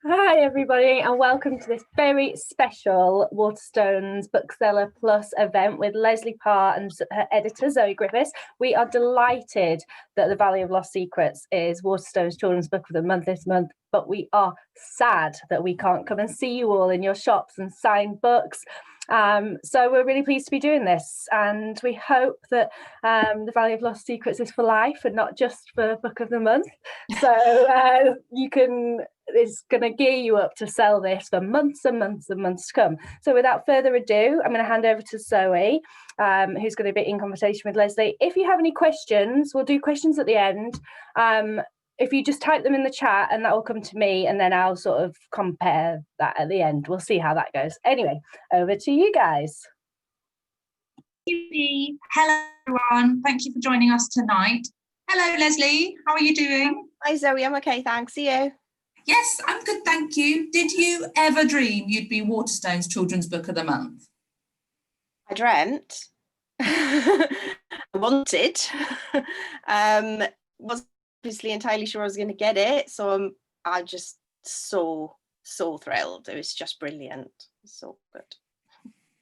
Hi everybody, and welcome to this very special Waterstones Bookseller Plus event with Lesley Parr and her editor Zoe Griffiths. We are delighted that The Valley of Lost Secrets is Waterstones Children's Book of the Month this month, but we are sad that we can't come and see you all in your shops and sign books. So we're really pleased to be doing this, and we hope that The Valley of Lost Secrets is for life and not just for Book of the Month. So it's going to gear you up to sell this for months and months and months to come. So without further ado, I'm going to hand over to Zoe, who's going to be in conversation with Lesley. If you have any questions, we'll do questions at the end. If you just type them in the chat, and that will come to me, and then I'll sort of compare that at the end. We'll see how that goes. Anyway, over to you guys. Hello everyone, thank you for joining us tonight. Hello Lesley, how are you doing? Hi Zoe, I'm okay, thanks. See you? Yes, I'm good, thank you. Did you ever dream you'd be Waterstones Children's Book of the Month? I dreamt. I wanted. Wasn't obviously entirely sure I was going to get it, so I'm just so thrilled. It was just brilliant, so good.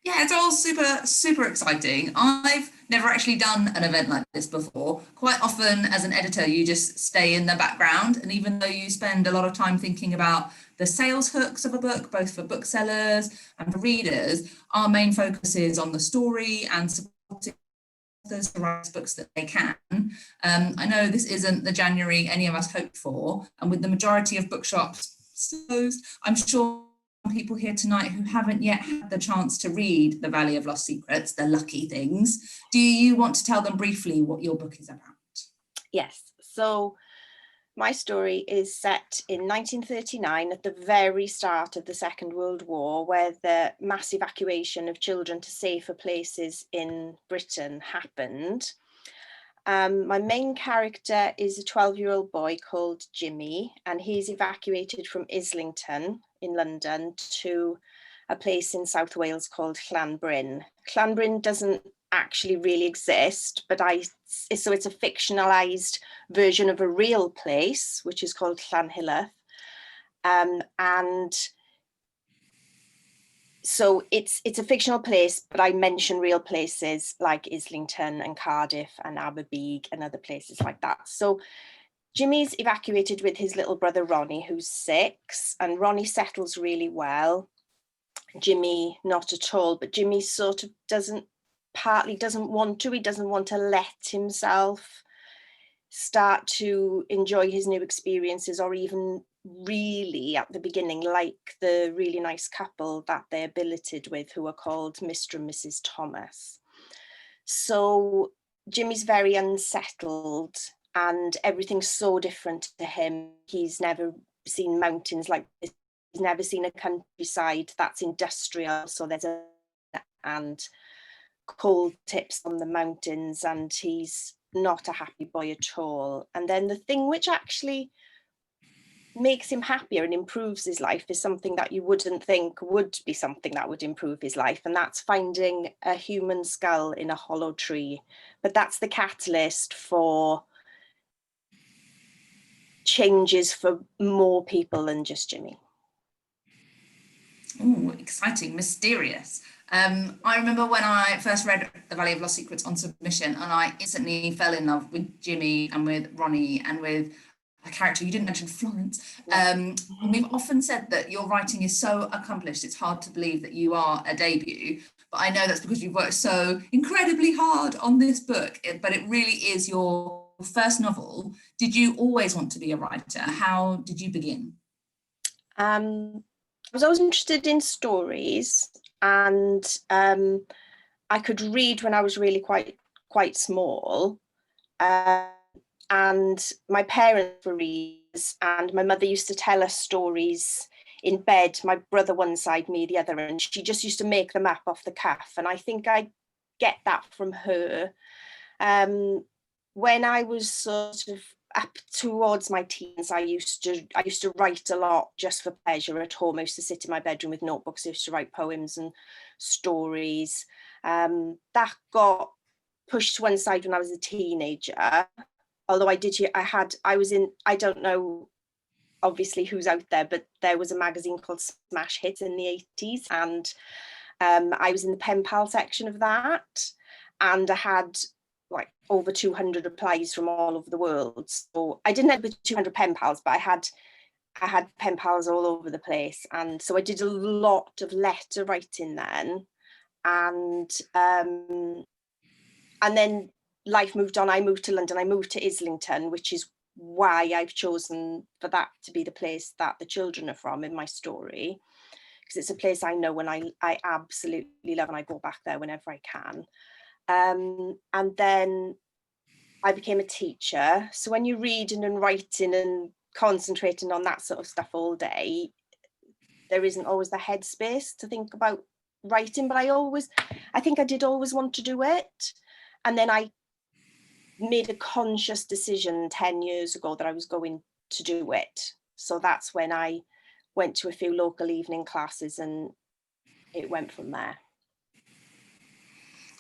Yeah, it's all super exciting. I've never actually done an event like this before. Quite often as an editor, you just stay in the background. And even though you spend a lot of time thinking about the sales hooks of a book, both for booksellers and for readers, our main focus is on the story and supporting authors to write books that they can. I know this isn't the January any of us hoped for. And with the majority of bookshops closed, I'm sure people here tonight who haven't yet had the chance to read The Valley of Lost Secrets, the lucky things. Do you want to tell them briefly what your book is about? Yes, so my story is set in 1939 at the very start of the Second World War, where the mass evacuation of children to safer places in Britain happened. My main character is a 12-year-old boy called Jimmy, and he's evacuated from Islington in London to a place in South Wales called Llanbryn. Llanbryn doesn't actually really exist, but so it's a fictionalized version of a real place, which is called Llanhilleth. And so it's a fictional place, but I mention real places like Islington and Cardiff and Aberbeeg and other places like that. So Jimmy's evacuated with his little brother Ronnie, who's 6, and Ronnie settles really well. Jimmy not at all, but Jimmy sort of doesn't want to let himself start to enjoy his new experiences, or even really at the beginning like the really nice couple that they're billeted with, who are called Mr. and Mrs. Thomas. So Jimmy's very unsettled and everything's so different to him. He's never seen mountains like this. He's never seen a countryside that's industrial, so there's and cold tips on the mountains, and he's not a happy boy at all. And then the thing which actually makes him happier and improves his life is something that you wouldn't think would be something that would improve his life, and that's finding a human skull in a hollow tree. But that's the catalyst for changes for more people than just Jimmy. Oh, exciting, mysterious. I remember when I first read The Valley of Lost Secrets on submission, and I instantly fell in love with Jimmy and with Ronnie and with a character you didn't mention, Florence. And we've often said that your writing is so accomplished, it's hard to believe that you are a debut. But I know that's because you've worked so incredibly hard on this book, but it really is your first novel. Did you always want to be a writer? How did you begin? I was always interested in stories, and I could read when I was really quite small. And my parents were readers, and my mother used to tell us stories in bed, my brother one side, me the other, and she just used to make them up off the cuff. And I think I get that from her. When I was sort of up towards my teens, I used to write a lot just for pleasure at home. I used to sit in my bedroom with notebooks. I used to write poems and stories. That got pushed to one side when I was a teenager. Although I don't know obviously who's out there, but there was a magazine called Smash Hits in the 80s, and I was in the pen pal section of that, and I had like over 200 replies from all over the world. So I didn't have 200 pen pals, but I had pen pals all over the place, and so I did a lot of letter writing then, and then life moved on. I moved to London. I moved to Islington, which is why I've chosen for that to be the place that the children are from in my story, because it's a place I know and I absolutely love, and I go back there whenever I can. And then I became a teacher. So when you're reading and writing and concentrating on that sort of stuff all day, there isn't always the headspace to think about writing, but I think I did always want to do it. And then I made a conscious decision 10 years ago that I was going to do it. So that's when I went to a few local evening classes, and it went from there.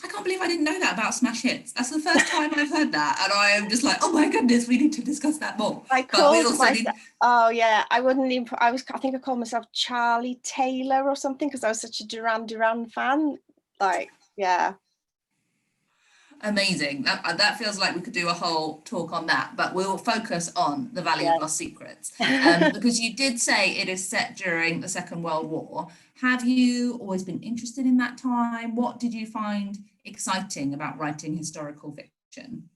I can't believe I didn't know that about Smash Hits. That's the first time I've heard that, and I am just like, oh my goodness, we need to discuss that more. I think I called myself Charlie Taylor or something, because I was such a Duran Duran fan. Like, yeah. Amazing. That feels like we could do a whole talk on that, but we'll focus on the Valley of Lost Secrets. Because you did say it is set during the Second World War. Have you always been interested in that time? What did you find exciting about writing historical fiction?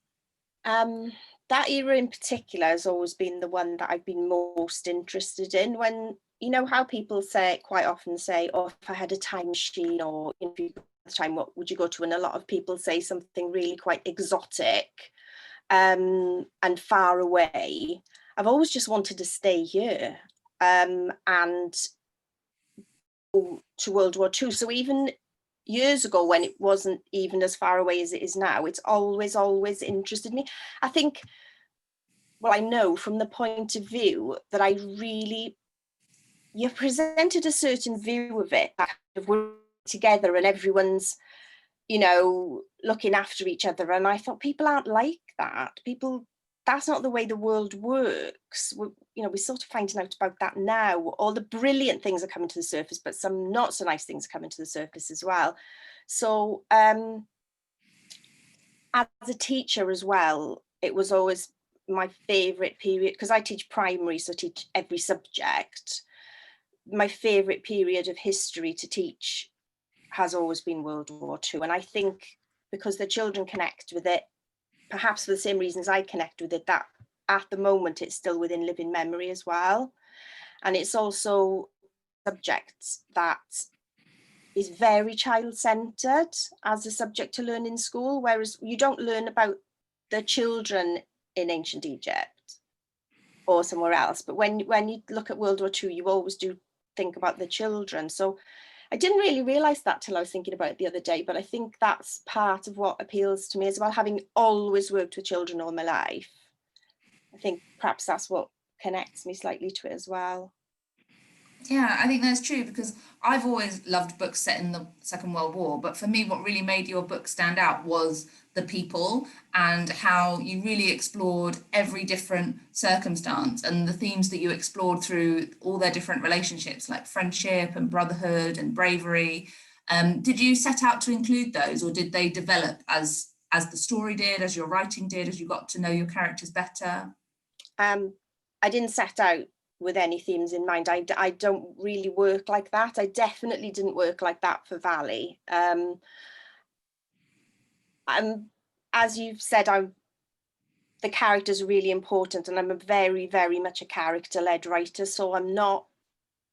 That era in particular has always been the one that I've been most interested in. When, you know how people quite often say, oh, if I had a time machine, or if you time, what would you go to? And a lot of people say something really quite exotic and far away. I've always just wanted to stay here and go to World War II. So even years ago, when it wasn't even as far away as it is now, it's always interested me. I think, well, I know from the point of view that you're presented a certain view of it, that we're together and everyone's, you know, looking after each other. And I thought, people aren't like that. That's not the way the world works. We're sort of finding out about that now. All the brilliant things are coming to the surface, but some not so nice things are coming to the surface as well. So as a teacher as well, it was always my favourite period, because I teach primary, so I teach every subject. My favourite period of history to teach has always been World War II. And I think because the children connect with it, perhaps for the same reasons I connect with it, that at the moment it's still within living memory as well. And it's also a subject that is very child-centered as a subject to learn in school, whereas you don't learn about the children in ancient Egypt or somewhere else. But when you look at World War II, you always do think about the children. So I didn't really realise that till I was thinking about it the other day, but I think that's part of what appeals to me as well, having always worked with children all my life. I think perhaps that's what connects me slightly to it as well. Yeah, I think that's true, because I've always loved books set in the Second World War, but for me, what really made your book stand out was the people, and how you really explored every different circumstance, and the themes that you explored through all their different relationships, like friendship and brotherhood and bravery. Did you set out to include those, or did they develop as the story did, as your writing did, as you got to know your characters better? I didn't set out with any themes in mind. I don't really work like that. I definitely didn't work like that for Valley. As you've said, the characters are really important, and I'm a very, very much a character-led writer. So I'm not,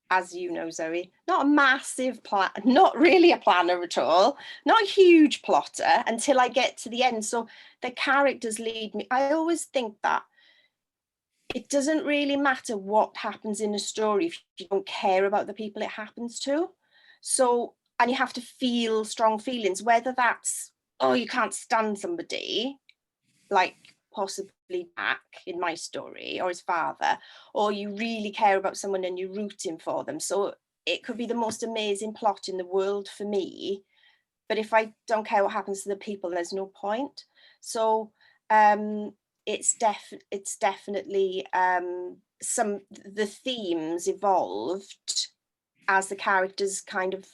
as you know, Zoe, not a massive not really a planner at all, not a huge plotter until I get to the end. So the characters lead me. I always think that it doesn't really matter what happens in a story if you don't care about the people it happens to. So, and you have to feel strong feelings, whether that's, oh, you can't stand somebody, like possibly Jack in my story, or his father, or you really care about someone and you're rooting for them. So it could be the most amazing plot in the world for me, but if I don't care what happens to the people, there's no point. So it's definitely the themes evolved as the characters kind of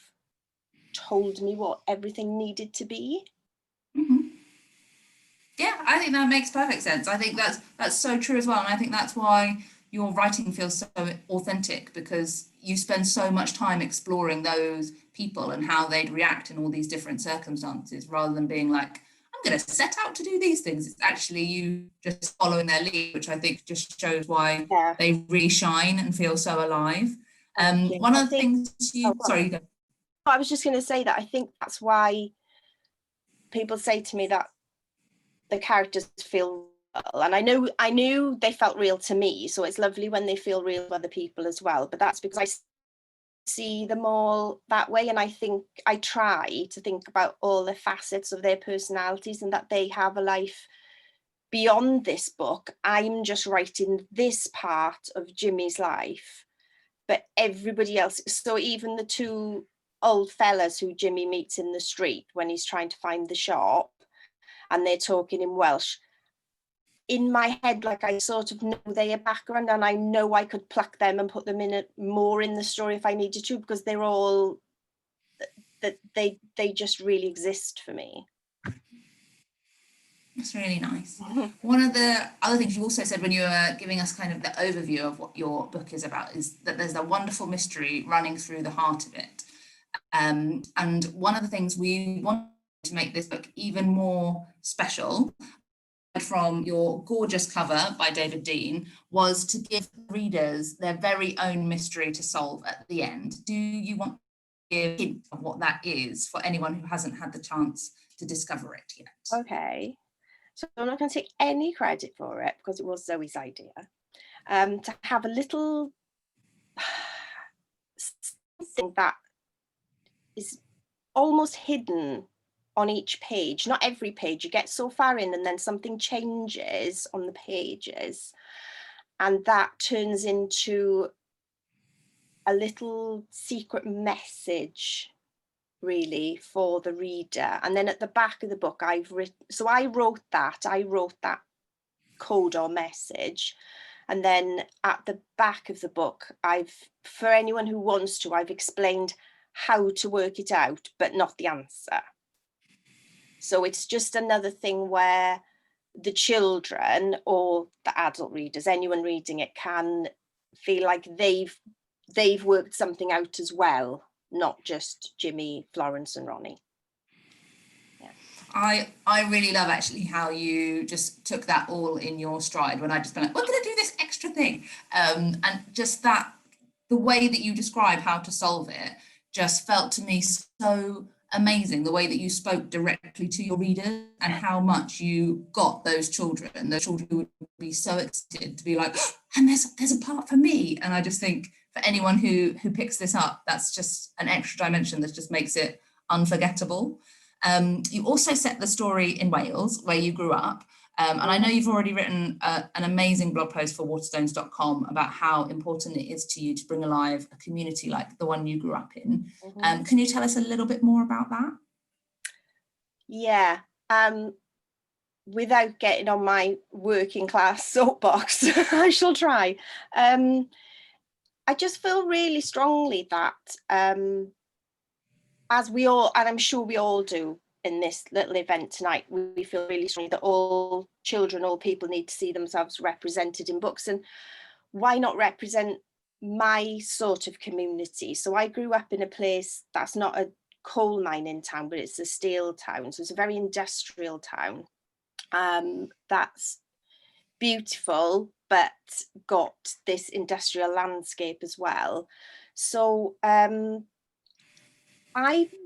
told me what everything needed to be. Mm-hmm. Yeah, I think that makes perfect sense. I think that's so true as well. And I think that's why your writing feels so authentic, because you spend so much time exploring those people and how they'd react in all these different circumstances, rather than being like, I'm going to set out to do these things. It's actually you just following their lead, which I think just shows why they really shine and feel so alive. One of the things sorry, go. I was just going to say that I think that's why people say to me that the characters feel real, and I knew they felt real to me, so it's lovely when they feel real to other people as well, but that's because I see them all that way, and I think I try to think about all the facets of their personalities and that they have a life beyond this book. I'm just writing this part of Jimmy's life, but everybody else, so even the two old fellas who Jimmy meets in the street when he's trying to find the shop and they're talking in Welsh, in my head, like, I sort of know their background, and I know I could pluck them and put them in more in the story if I needed to, because they're all that they just really exist for me. That's really nice. One of the other things you also said when you were giving us kind of the overview of what your book is about is that there's a wonderful mystery running through the heart of it. And one of the things we wanted to make this book even more special, from your gorgeous cover by David Dean, was to give readers their very own mystery to solve at the end. Do you want to give a hint of what that is for anyone who hasn't had the chance to discover it yet? Okay. So I'm not going to take any credit for it because it was Zoe's idea. To have a little something that is almost hidden on each page. Not every page, you get so far in and then something changes on the pages, and that turns into a little secret message really for the reader. And then at the back of the book I've written, so I wrote that code or message, and then at the back of the book for anyone who wants to, I've explained how to work it out but not the answer. So it's just another thing where the children or the adult readers, anyone reading it, can feel like they've worked something out as well, not just Jimmy, Florence and Ronnie. Yeah. I really love actually how you just took that all in your stride, when I just been like, we're going to do this extra thing. And just that, the way that you describe how to solve it just felt to me so amazing, the way that you spoke directly to your readers and how much you got those children who would be so excited to be like, oh, and there's a part for me. And I just think for anyone who picks this up, that's just an extra dimension that just makes it unforgettable. You also set the story in Wales, where you grew up. And I know you've already written an amazing blog post for Waterstones.com about how important it is to you to bring alive a community like the one you grew up in. Can you tell us a little bit more about that? Yeah. Without getting on my working class soapbox, I shall try. I just feel really strongly that as we all, and I'm sure we all do in this little event tonight, we feel really strongly that all children, all people need to see themselves represented in books. And why not represent my sort of community? So I grew up in a place that's not a coal mining town, but it's a steel town. So it's a very industrial town. That's beautiful, but got this industrial landscape as well. So I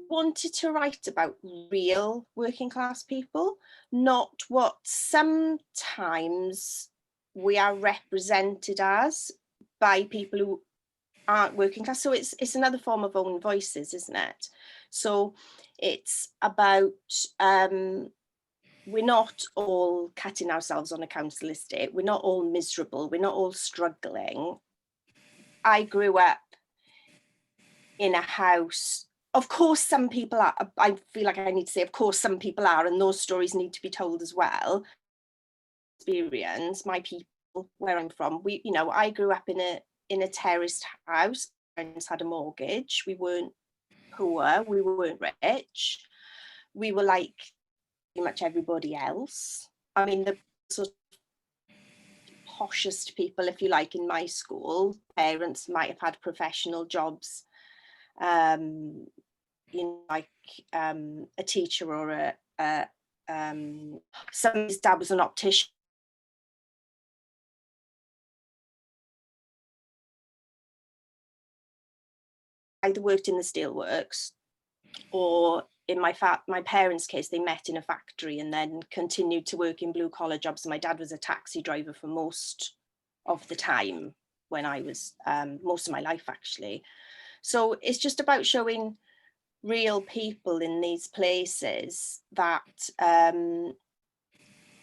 wanted to write about real working class people, not what sometimes we are represented as by people who aren't working class. So it's another form of own voices, isn't it? So it's about we're not all cutting ourselves on a council estate. We're not all miserable. We're not all struggling. I grew up in a house. Of course, some people are. I feel like I need to say, of course, some people are, and those stories need to be told as well. Experience, my people where I'm from. I grew up in a terraced house. Parents had a mortgage. We weren't poor. We weren't rich. We were like pretty much everybody else. I mean, the sort of poshest people, if you like, in my school, parents might have had professional jobs, like a teacher or somebody's dad was an optician. Either worked in the steelworks, or in my parents' case, they met in a factory and then continued to work in blue collar jobs. And my dad was a taxi driver for most of the time when I was, most of my life actually. So it's just about showing real people in these places that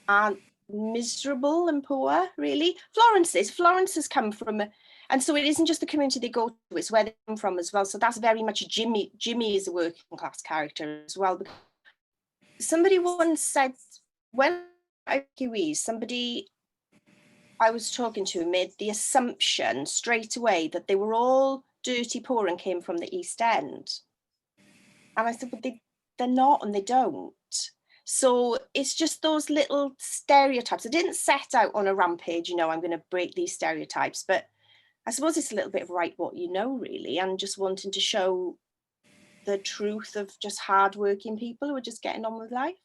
aren't miserable and poor, really. Florence has come from and so it isn't just the community they go to, it's where they come from as well. So that's very much Jimmy is a working class character as well. Somebody once said, when somebody I was talking to made the assumption straight away that they were all dirty poor and came from the East End. And I said, but they're not, and they don't. So it's just those little stereotypes. I didn't set out on a rampage, I'm going to break these stereotypes, but I suppose it's a little bit of write what you know, really, and just wanting to show the truth of just hardworking people who are just getting on with life.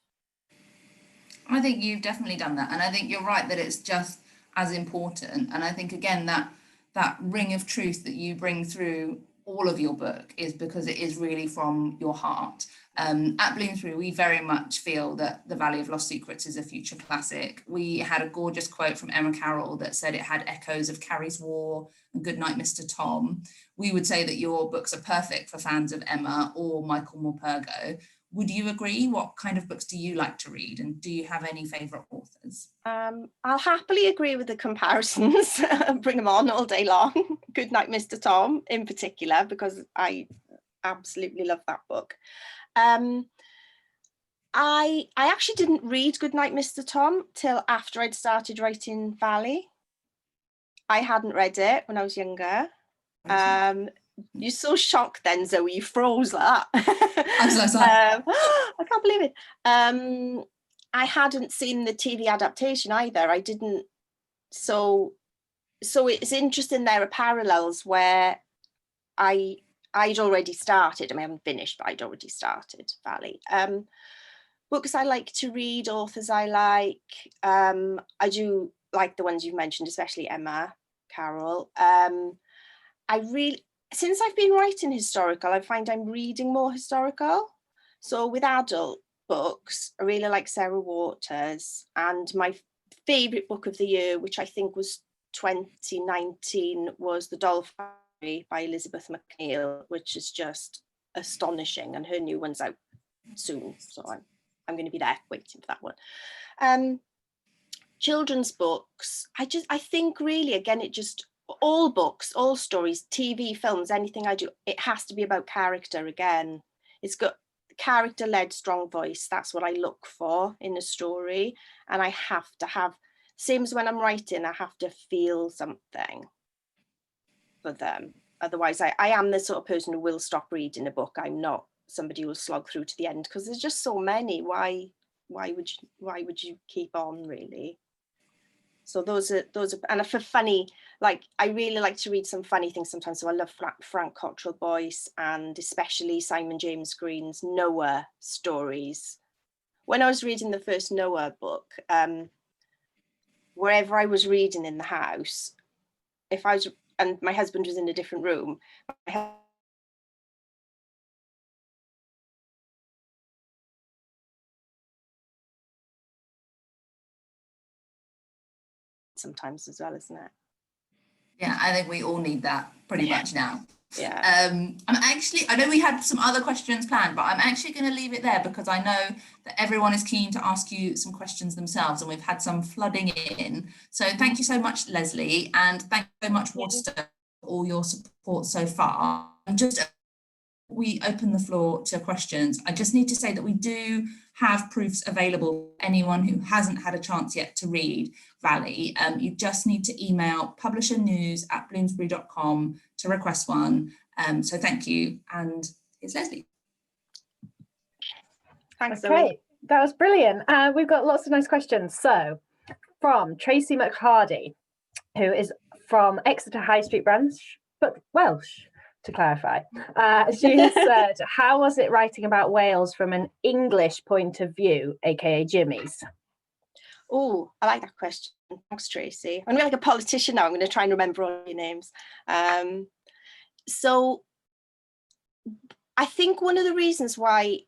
I think you've definitely done that. And I think you're right that it's just as important. And I think, again, that ring of truth that you bring through all of your book is because it is really from your heart. At Bloomsbury, we very much feel that The Valley of Lost Secrets is a future classic. We had a gorgeous quote from Emma Carroll that said it had echoes of Carrie's War and Goodnight, Mr. Tom. We would say that your books are perfect for fans of Emma or Michael Morpurgo. Would you agree? What kind of books do you like to read? And do you have any favourite authors? I'll happily agree with the comparisons. Bring them on all day long. Goodnight, Mr. Tom, in particular, because I absolutely love that book. I actually didn't read Goodnight, Mr. Tom till after I'd started writing Valley. I hadn't read it when I was younger. You're so shocked then, Zoe, you froze that. I'm so sorry. I can't believe it. I hadn't seen the TV adaptation either. I didn't. So it's interesting, there are parallels where I'd already started. I haven't finished, but I'd already started Valley. Books I like to read, authors I like. I do like the ones you've mentioned, especially Emma Carroll. Since I've been writing historical, I find I'm reading more historical. So with adult books, I really like Sarah Waters, and my favourite book of the year, which I think was 2019, was The Doll Factory by Elizabeth McNeill, which is just astonishing, and her new one's out soon, so I'm going to be there waiting for that one. Children's books, I think really, again, it just, all books, all stories, TV, films, anything I do, it has to be about character again. It's got character-led strong voice. That's what I look for in a story. And I have to have, same as when I'm writing, I have to feel something for them. Otherwise, I am the sort of person who will stop reading a book. I'm not somebody who will slog through to the end, because there's just so many. Why would you keep on, really? So those are, and for funny, like I really like to read some funny things sometimes. So I love Frank Cottrell Boyce, and especially Simon James Green's Noah stories. When I was reading the first Noah book, wherever I was reading in the house, if I was, and my husband was in a different room, sometimes as well, isn't it? Yeah, I think we all need that pretty much now. Yeah. I know we had some other questions planned, but I'm actually going to leave it there because I know that everyone is keen to ask you some questions themselves, and we've had some flooding in. So thank you so much, Lesley, and thank you so much, Waterstones, for all your support so far. And just we open the floor to questions, I just need to say that we do have proofs available for anyone who hasn't had a chance yet to read Valley. You just need to email publishernews@bloomsbury.com to request one. So thank you. And here's Lesley. Thanks, Okay, Zoe. that was brilliant. We've got lots of nice questions. So from Tracy McHardy, who is from Exeter High Street branch, but Welsh, to clarify. She has said, how was it writing about Wales from an English point of view, aka Jimmy's? Oh, I like that question. Thanks, Tracy. I'm like a politician now. I'm going to try and remember all your names. So I think one of the reasons why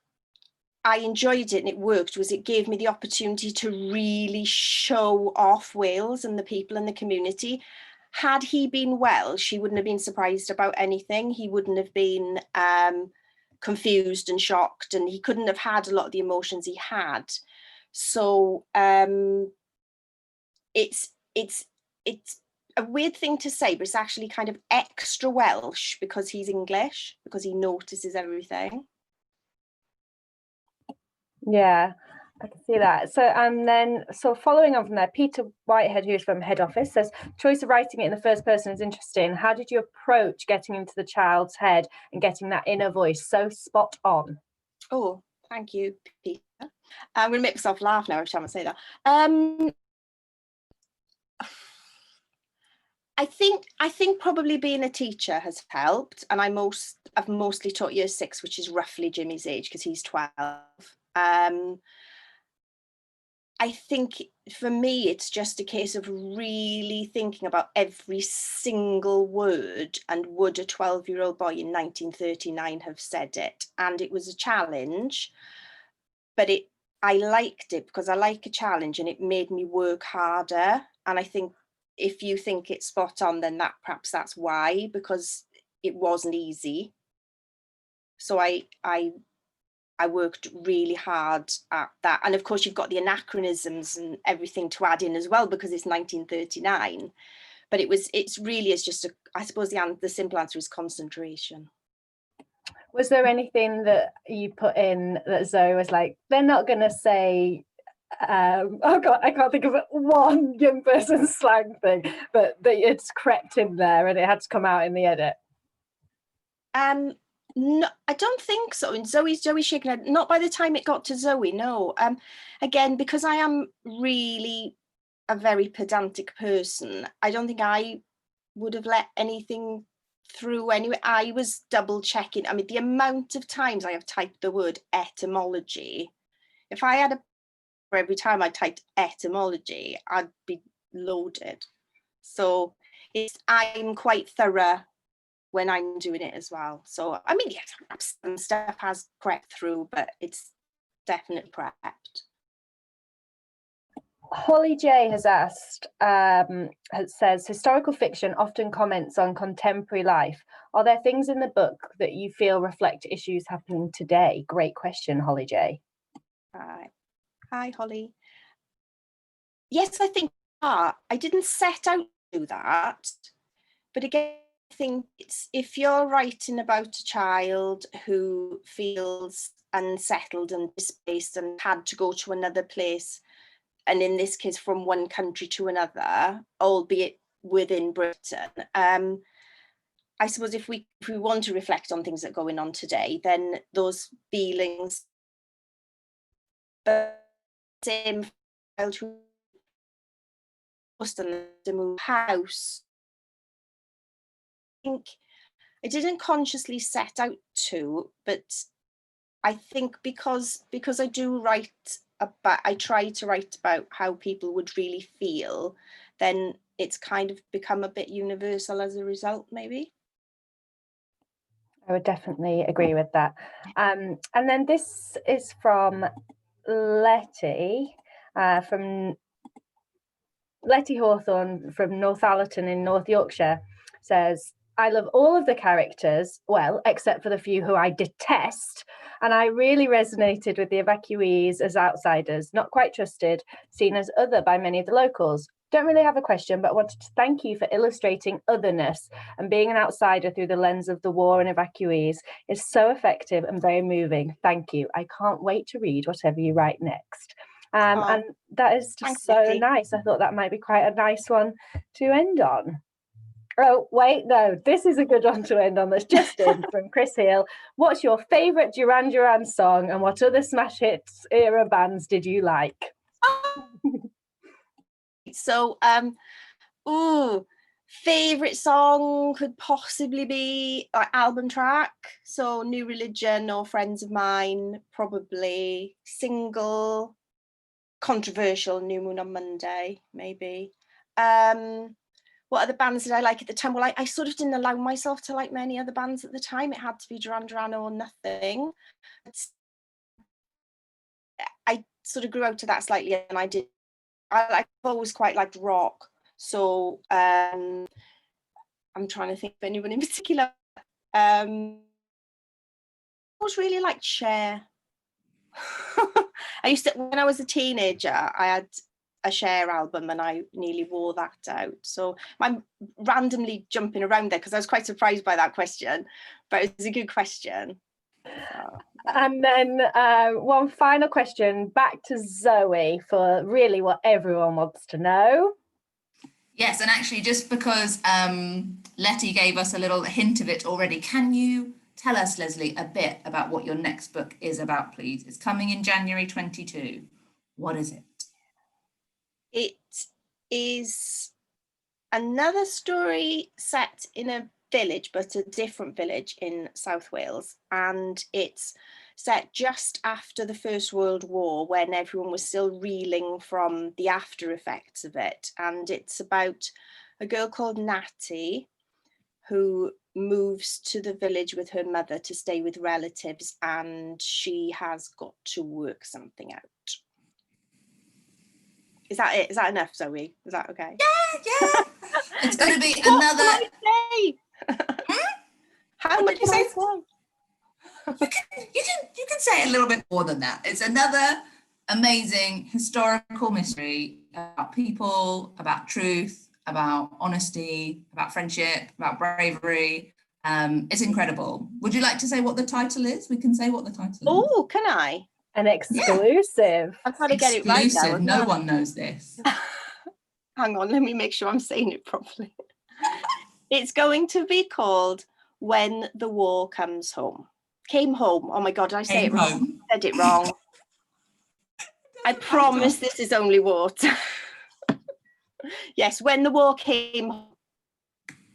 I enjoyed it and it worked was it gave me the opportunity to really show off Wales and the people in the community. Had he been Welsh, he wouldn't have been surprised about anything. He wouldn't have been confused and shocked, and he couldn't have had a lot of the emotions he had. So it's a weird thing to say, but it's actually kind of extra Welsh because he's English, because he notices everything. Yeah, I can see that. So, and then, so following on from there, Peter Whitehead, who's from head office, says, choice of writing it in the first person is interesting. How did you approach getting into the child's head and getting that inner voice so spot on? Oh, thank you, Peter. I'm going to make myself laugh now every time I say that. I think probably being a teacher has helped, and I've mostly taught year 6, which is roughly Jimmy's age because he's 12. I think for me, it's just a case of really thinking about every single word, and would a 12-year-old boy in 1939 have said it? And it was a challenge, but I liked it because I like a challenge, and it made me work harder. And I think if you think it's spot on, then perhaps that's why, because it wasn't easy. So I worked really hard at that. And of course, you've got the anachronisms and everything to add in as well, because it's 1939. But it's really just I suppose the simple answer is concentration. Was there anything that you put in that Zoe was like, they're not going to say, oh God, I can't think of one young person's slang thing, but it's crept in there and it had to come out in the edit? No, I don't think so. And Zoe's shaking her head. Not by the time it got to Zoe, no. Again, because I am really a very pedantic person, I don't think I would have let anything through anyway. I was double checking. I mean, the amount of times I have typed the word etymology, if I had for every time I typed etymology, I'd be loaded. So I'm quite thorough when I'm doing it as well. So, I mean, yes, some stuff has crept through, but it's definitely prepped. Holly J has asked, says, historical fiction often comments on contemporary life. Are there things in the book that you feel reflect issues happening today? Great question, Holly J. Hi, Holly. Yes, I think I didn't set out to do that, but again, I think it's if you're writing about a child who feels unsettled and displaced and had to go to another place, and in this case from one country to another, albeit within Britain, I suppose if we want to reflect on things that are going on today, then those feelings, the same child who to move house, I think I didn't consciously set out to, but I think because I do write about, I try to write about how people would really feel, then it's kind of become a bit universal as a result, maybe. I would definitely agree with that. And then this is from Letty, Letty Hawthorne from Northallerton in North Yorkshire, says, I love all of the characters, well, except for the few who I detest. And I really resonated with the evacuees as outsiders, not quite trusted, seen as other by many of the locals. don't really have a question, but I wanted to thank you for illustrating otherness and being an outsider through the lens of the war and evacuees is so effective and very moving. Thank you. I can't wait to read whatever you write next. And that is just so nice. I thought that might be quite a nice one to end on. Oh, wait, no, this is a good one to end on. That's just in from Chris Hill. What's your favourite Duran Duran song and what other smash hits era bands did you like? So, favourite song could possibly be like album track. So New Religion or Friends of Mine, probably. Single, controversial, New Moon on Monday, maybe. What other bands did I like at the time? Well, I sort of didn't allow myself to like many other bands at the time. It had to be Duran Duran or nothing. I sort of grew out of that slightly, and I've always quite liked rock. So I'm trying to think of anyone in particular. I was really like Cher. When I was a teenager, I had a Cher album and I nearly wore that out. So I'm randomly jumping around there because I was quite surprised by that question, but it's a good question. And then one final question back to Zoe for really what everyone wants to know. Yes, and actually just because Letty gave us a little hint of it already, can you tell us, Lesley, a bit about what your next book is about, please? It's coming in January 22. What is it? It is another story set in a village, but a different village in South Wales. And it's set just after the First World War, when everyone was still reeling from the after effects of it. And it's about a girl called Natty who moves to the village with her mother to stay with relatives, and she has got to work something out. Is that it? Is that enough, Zoe? Is that okay? Yeah. It's going to be another. How much did I say? You can say a little bit more than that. It's another amazing historical mystery about people, about truth, about honesty, about friendship, about bravery. It's incredible. Would you like to say what the title is? We can say what the title is. Oh, can I? An exclusive. Yeah. I've got to get it right now. No one knows this. Hang on, let me make sure I'm saying it properly. It's going to be called When the War Comes Home. Came Home. Oh my God, did I say it wrong? I said it wrong. I promise this is only water. Yes, When the War Came Home.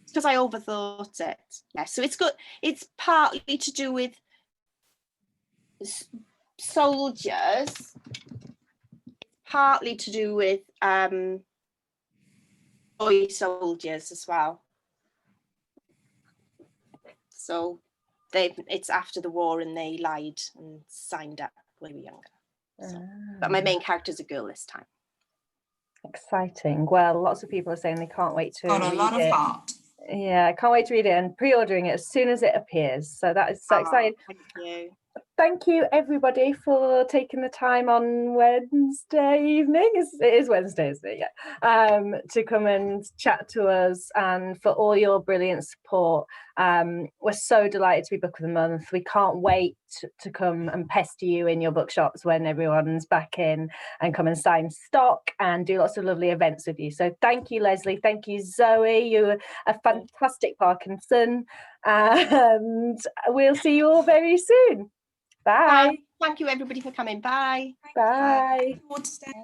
Because I overthought it. Yes, so it's good. It's partly to do with soldiers, partly to do with boy soldiers as well. So it's after the war and they lied and signed up when we were younger. So, but my main character's a girl this time. Exciting. Well, lots of people are saying they can't wait to read it. Got a lot of heart. Yeah, I can't wait to read it and pre-ordering it as soon as it appears. So that is so exciting. Thank you. Thank you, everybody, for taking the time on Wednesday evening. It is Wednesday, isn't it? Yeah. To come and chat to us and for all your brilliant support. We're so delighted to be Book of the Month. We can't wait to come and pester you in your bookshops when everyone's back in and come and sign stock and do lots of lovely events with you. So thank you, Lesley. Thank you, Zoe. You're a fantastic Parkinson. And we'll see you all very soon. Bye. Thank you, everybody, for coming. Bye. Bye. Bye.